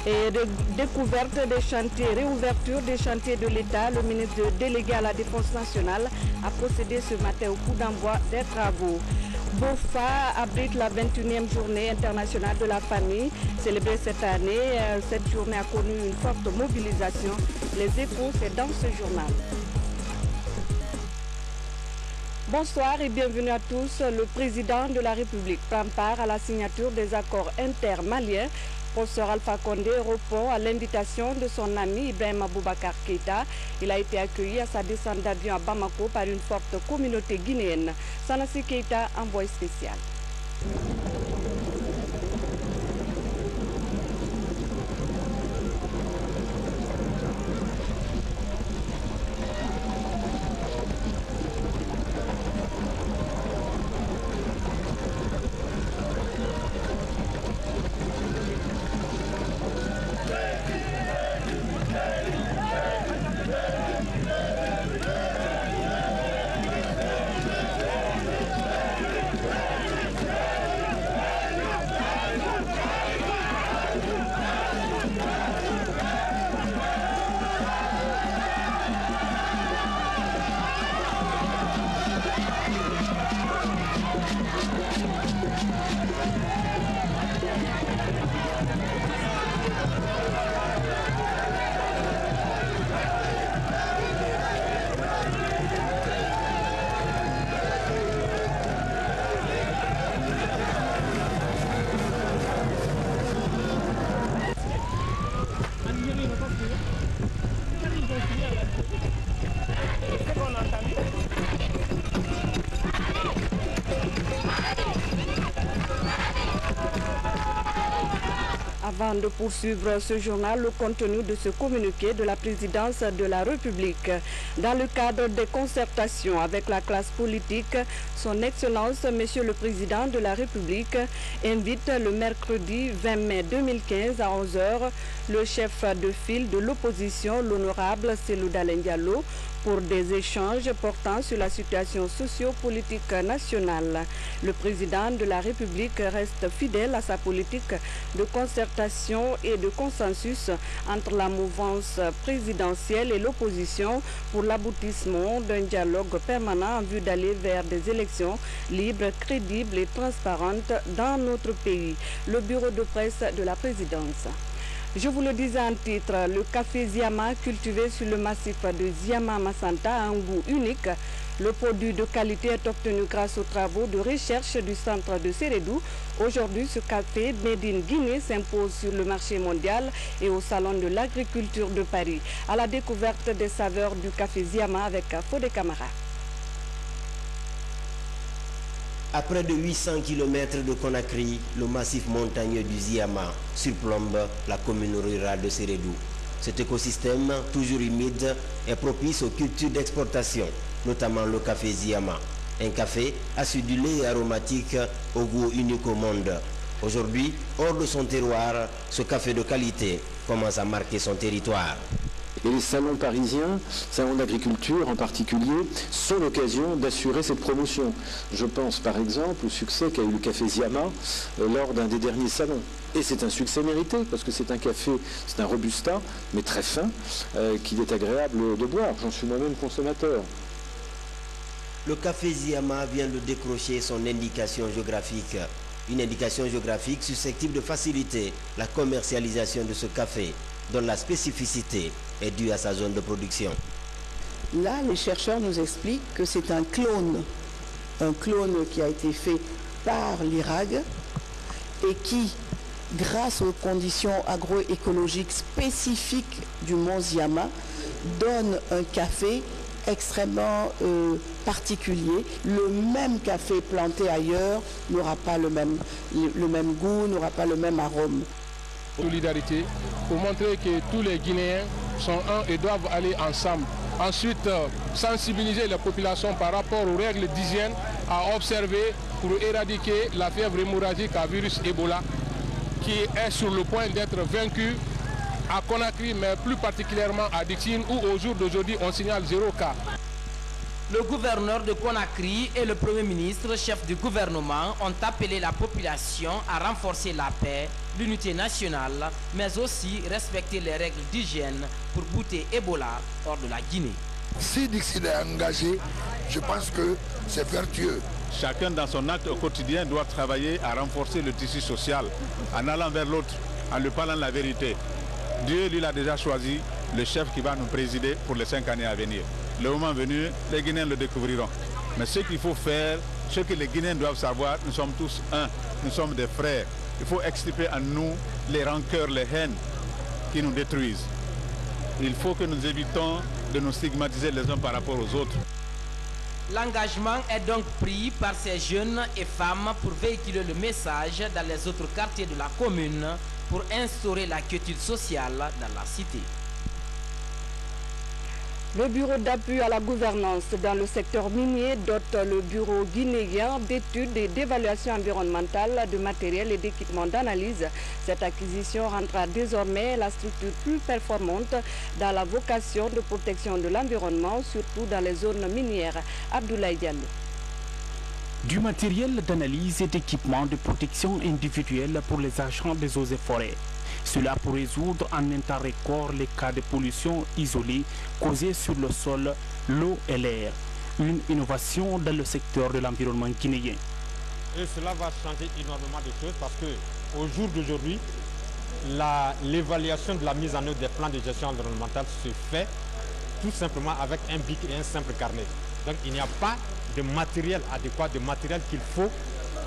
Et de découverte des chantiers, réouverture des chantiers de l'État, le ministre délégué à la Défense nationale a procédé ce matin au coup d'envoi des travaux. Bofa abrite la 21e journée internationale de la famille. Célébrée cette année, cette journée a connu une forte mobilisation. Les Échos, c'est dans ce journal. Bonsoir et bienvenue à tous. Le président de la République prend part à la signature des accords inter-maliens. Professeur Alpha Condé répond à l'invitation de son ami Ibrahim Boubacar Keïta. Il a été accueilli à sa descente d'avion à Bamako par une forte communauté guinéenne. Sanassi Keïta, envoyé spécial. Avant de poursuivre ce journal, le contenu de ce communiqué de la présidence de la République. Dans le cadre des concertations avec la classe politique, son Excellence, Monsieur le Président de la République, invite le mercredi 20 mai 2015 à 11h le chef de file de l'opposition, l'honorable Cellou Dalein Diallo, pour des échanges portant sur la situation socio-politique nationale. Le président de la République reste fidèle à sa politique de concertation et de consensus entre la mouvance présidentielle et l'opposition pour l'aboutissement d'un dialogue permanent en vue d'aller vers des élections libres, crédibles et transparentes dans notre pays. Le bureau de presse de la présidence. Je vous le disais en titre, le café Ziama cultivé sur le massif de Ziama Massanta a un goût unique. Le produit de qualité est obtenu grâce aux travaux de recherche du centre de Sérédou. Aujourd'hui, ce café Made in Guinée s'impose sur le marché mondial et au salon de l'agriculture de Paris. À la découverte des saveurs du café Ziama avec Fodé Camara. À près de 800 km de Conakry, le massif montagneux du Ziama surplombe la commune rurale de Sérédou. Cet écosystème, toujours humide, est propice aux cultures d'exportation, notamment le café Ziama. Un café acidulé et aromatique au goût unique au monde. Aujourd'hui, hors de son terroir, ce café de qualité commence à marquer son territoire. Et les salons parisiens, salons d'agriculture en particulier, sont l'occasion d'assurer cette promotion. Je pense par exemple au succès qu'a eu le café Ziama lors d'un des derniers salons. Et c'est un succès mérité, parce que c'est un café, c'est un robusta, mais très fin, qu'il est agréable de boire. J'en suis moi-même consommateur. Le café Ziama vient de décrocher son indication géographique. Une indication géographique susceptible de faciliter la commercialisation de ce café, dont la spécificité est due à sa zone de production. Là, les chercheurs nous expliquent que c'est un clone qui a été fait par l'IRAG et qui, grâce aux conditions agroécologiques spécifiques du mont Ziama, donne un café extrêmement particulier. Le même café planté ailleurs n'aura pas le même goût, n'aura pas le même arôme. Solidarité pour montrer que tous les Guinéens sont un et doivent aller ensemble. Ensuite, sensibiliser la population par rapport aux règles d'hygiène à observer pour éradiquer la fièvre hémorragique à virus Ebola qui est sur le point d'être vaincue à Conakry, mais plus particulièrement à Dixine où au jour d'aujourd'hui on signale 0 cas. Le gouverneur de Conakry et le Premier ministre, chef du gouvernement, ont appelé la population à renforcer la paix, l'unité nationale, mais aussi respecter les règles d'hygiène pour bouter Ebola hors de la Guinée. Si Dixine est engagé, je pense que c'est vertueux. Chacun dans son acte au quotidien doit travailler à renforcer le tissu social en allant vers l'autre, en lui parlant la vérité. Dieu, lui, l'a déjà choisi, le chef qui va nous présider pour les 5 années à venir. Le moment venu, les Guinéens le découvriront. Mais ce qu'il faut faire, ce que les Guinéens doivent savoir, nous sommes tous un, nous sommes des frères. Il faut extirper en nous les rancœurs, les haines qui nous détruisent. Il faut que nous évitons de nous stigmatiser les uns par rapport aux autres. L'engagement est donc pris par ces jeunes et femmes pour véhiculer le message dans les autres quartiers de la commune pour instaurer la quiétude sociale dans la cité. Le bureau d'appui à la gouvernance dans le secteur minier dote le bureau guinéen d'études et d'évaluation environnementale de matériel et d'équipements d'analyse. Cette acquisition rendra désormais la structure plus performante dans la vocation de protection de l'environnement, surtout dans les zones minières. Abdoulaye Diallo. Du matériel d'analyse et d'équipement de protection individuelle pour les agents des eaux et forêts. Cela pour résoudre en un temps record les cas de pollution isolée causés sur le sol, l'eau et l'air. Une innovation dans le secteur de l'environnement guinéen. Et cela va changer énormément de choses parce qu'au jour d'aujourd'hui, l'évaluation de la mise en œuvre des plans de gestion environnementale se fait tout simplement avec un bic et un simple carnet. Donc il n'y a pas de matériel adéquat, de matériel qu'il faut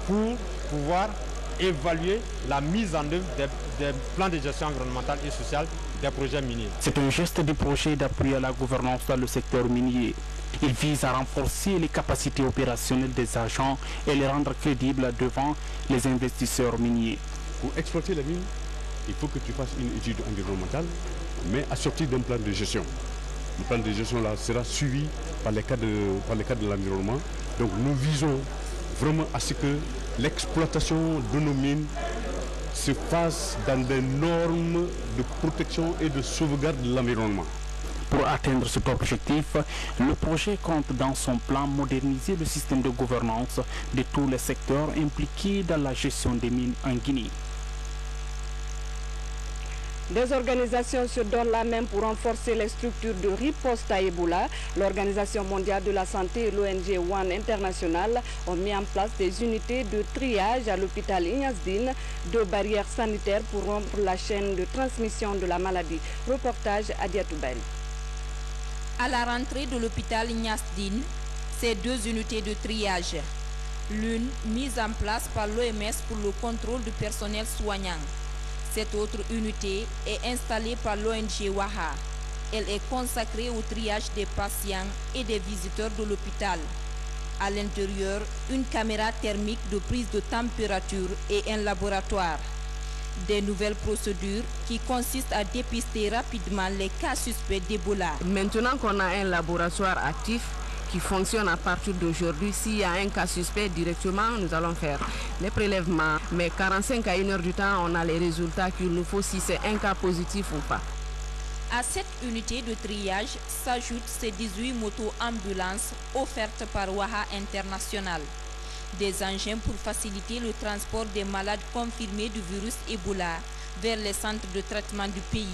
pour pouvoir évaluer la mise en œuvre des plans de gestion environnementale et sociale des projets miniers. C'est un geste du projet d'appui à la gouvernance dans le secteur minier. Il vise à renforcer les capacités opérationnelles des agents et les rendre crédibles devant les investisseurs miniers. Pour exploiter la mine, il faut que tu fasses une étude environnementale, mais assortie d'un plan de gestion. Le plan de gestion là sera suivi par les cadres de l'environnement. Donc nous visons vraiment à ce que l'exploitation de nos mines se fasse dans des normes de protection et de sauvegarde de l'environnement. Pour atteindre cet objectif, le projet compte dans son plan moderniser le système de gouvernance de tous les secteurs impliqués dans la gestion des mines en Guinée. Des organisations se donnent la main pour renforcer les structures de riposte à Ebola. L'Organisation mondiale de la santé et l'ONG One International ont mis en place des unités de triage à l'hôpital Ignasdine, 2 barrières sanitaires pour rompre la chaîne de transmission de la maladie. Reportage à Diatoubel. À la rentrée de l'hôpital Ignasdine, ces 2 unités de triage, l'une mise en place par l'OMS pour le contrôle du personnel soignant. Cette autre unité est installée par l'ONG WAHA. Elle est consacrée au triage des patients et des visiteurs de l'hôpital. À l'intérieur, une caméra thermique de prise de température et un laboratoire. Des nouvelles procédures qui consistent à dépister rapidement les cas suspects d'Ebola. Maintenant qu'on a un laboratoire actif qui fonctionne à partir d'aujourd'hui, s'il y a un cas suspect, directement, nous allons faire les prélèvements. Mais 45 à 1 heure du temps, on a les résultats qu'il nous faut si c'est un cas positif ou pas. À cette unité de triage s'ajoutent ces 18 motos-ambulances offertes par WAHA International. Des engins pour faciliter le transport des malades confirmés du virus Ebola vers les centres de traitement du pays.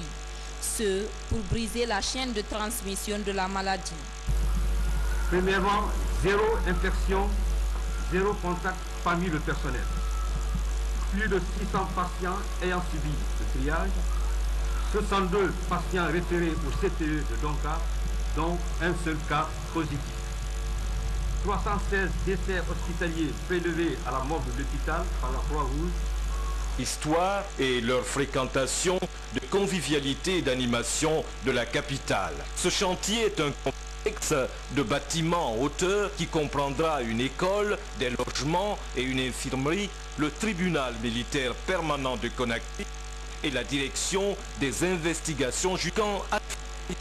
Ce, pour briser la chaîne de transmission de la maladie. Premièrement, 0 infection, 0 contact parmi le personnel. Plus de 600 patients ayant subi le triage, 62 patients référés au CTE de Donka, dont un seul cas positif. 316 décès hospitaliers prélevés à la morgue de l'hôpital par la Croix-Rouge. Histoire et leur fréquentation de convivialité et d'animation de la capitale. Ce chantier est un complexe de bâtiments en hauteur qui comprendra une école, des logements et une infirmerie, le tribunal militaire permanent de Conakry et la direction des investigations jusqu'en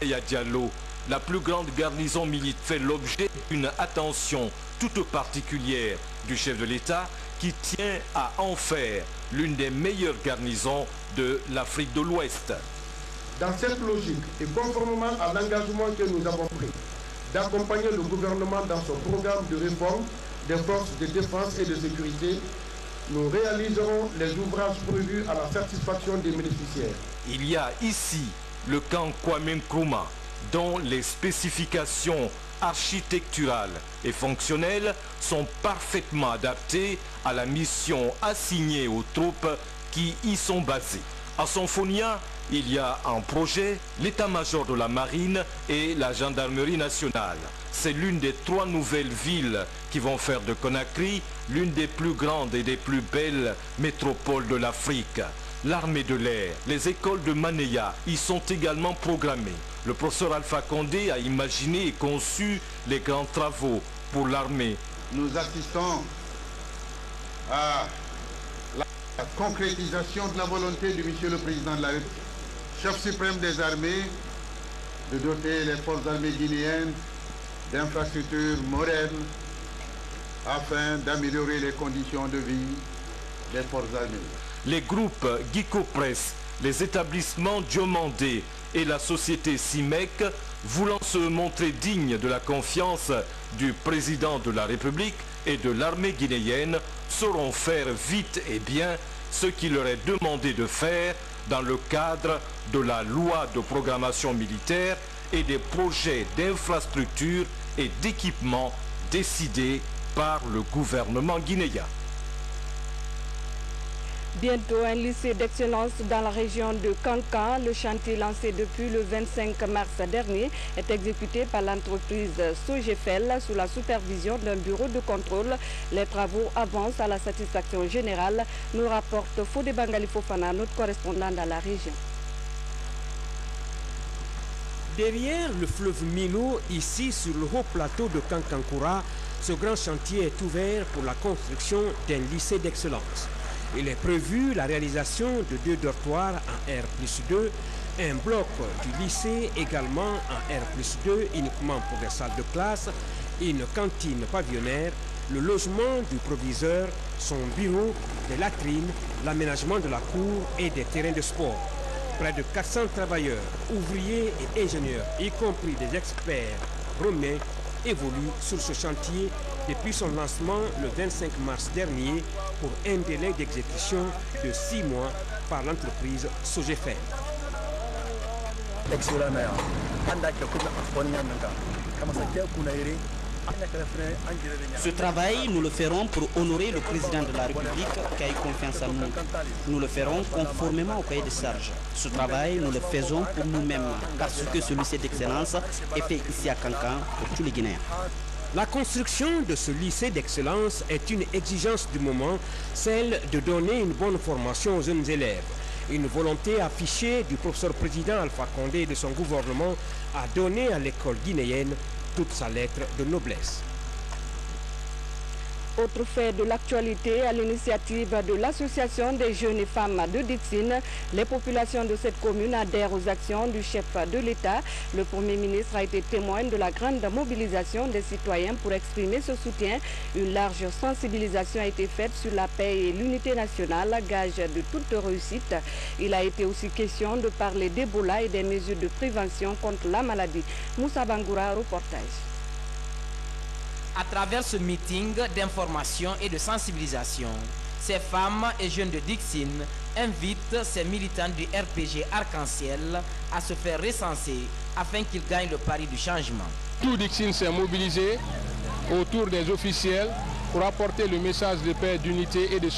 Yaya Diallo. La plus grande garnison militaire fait l'objet d'une attention toute particulière du chef de l'État qui tient à en faire l'une des meilleures garnisons de l'Afrique de l'Ouest. Dans cette logique et conformément à l'engagement que nous avons pris d'accompagner le gouvernement dans son programme de réforme des forces de défense et de sécurité, nous réaliserons les ouvrages prévus à la satisfaction des bénéficiaires. Il y a ici le camp Kwame Nkrumah, dont les spécifications architecturales et fonctionnelles sont parfaitement adaptées à la mission assignée aux troupes qui y sont basées. À Sonfonia, il y a en projet l'état-major de la marine et la gendarmerie nationale. c'est l'une des 3 nouvelles villes qui vont faire de Conakry l'une des plus grandes et des plus belles métropoles de l'Afrique. L'armée de l'air, les écoles de Manéa y sont également programmées. Le professeur Alpha Condé a imaginé et conçu les grands travaux pour l'armée. Nous assistons à la concrétisation de la volonté du Monsieur le Président de la République, chef suprême des armées, de doter les forces armées guinéennes d'infrastructures modernes afin d'améliorer les conditions de vie des forces armées. Les groupes Guico Press, les établissements Diomandé et la société CIMEC, voulant se montrer dignes de la confiance du président de la République et de l'armée guinéenne, sauront faire vite et bien ce qu'il leur est demandé de faire dans le cadre de la loi de programmation militaire et des projets d'infrastructure et d'équipement décidés par le gouvernement guinéen. Bientôt un lycée d'excellence dans la région de Kankan. Le chantier lancé depuis le 25 mars dernier est exécuté par l'entreprise Sogefel sous la supervision d'un bureau de contrôle. Les travaux avancent à la satisfaction générale, nous rapporte Fodé Bangali Fofana, notre correspondant dans la région. Derrière le fleuve Milo, ici sur le haut plateau de Kankankura, ce grand chantier est ouvert pour la construction d'un lycée d'excellence. Il est prévu la réalisation de 2 dortoirs en R+2, un bloc du lycée également en R+2 uniquement pour des salles de classe, une cantine pavillonnaire, le logement du proviseur, son bureau, des latrines, l'aménagement de la cour et des terrains de sport. Près de 400 travailleurs, ouvriers et ingénieurs, y compris des experts romains, évoluent sur ce chantier depuis son lancement le 25 mars dernier pour un délai d'exécution de 6 mois par l'entreprise Sogefel. Ce travail, nous le ferons pour honorer le président de la République qui a eu confiance en nous. Nous le ferons conformément au cahier de charges. Ce travail, nous le faisons pour nous-mêmes, parce que ce lycée d'excellence est fait ici à Kankan pour tous les Guinéens. La construction de ce lycée d'excellence est une exigence du moment, celle de donner une bonne formation aux jeunes élèves. Une volonté affichée du professeur président Alpha Condé et de son gouvernement à donner à l'école guinéenne toute sa lettre de noblesse. Autre fait de l'actualité, à l'initiative de l'Association des jeunes et femmes de Dixine, les populations de cette commune adhèrent aux actions du chef de l'État. Le Premier ministre a été témoin de la grande mobilisation des citoyens pour exprimer ce soutien. Une large sensibilisation a été faite sur la paix et l'unité nationale, gage de toute réussite. Il a été aussi question de parler d'Ebola et des mesures de prévention contre la maladie. Moussa Bangoura, reportage. À travers ce meeting d'information et de sensibilisation, ces femmes et jeunes de Dixine invitent ces militants du RPG Arc-en-Ciel à se faire recenser afin qu'ils gagnent le pari du changement. Tout Dixine s'est mobilisé autour des officiels pour apporter le message de paix, d'unité et de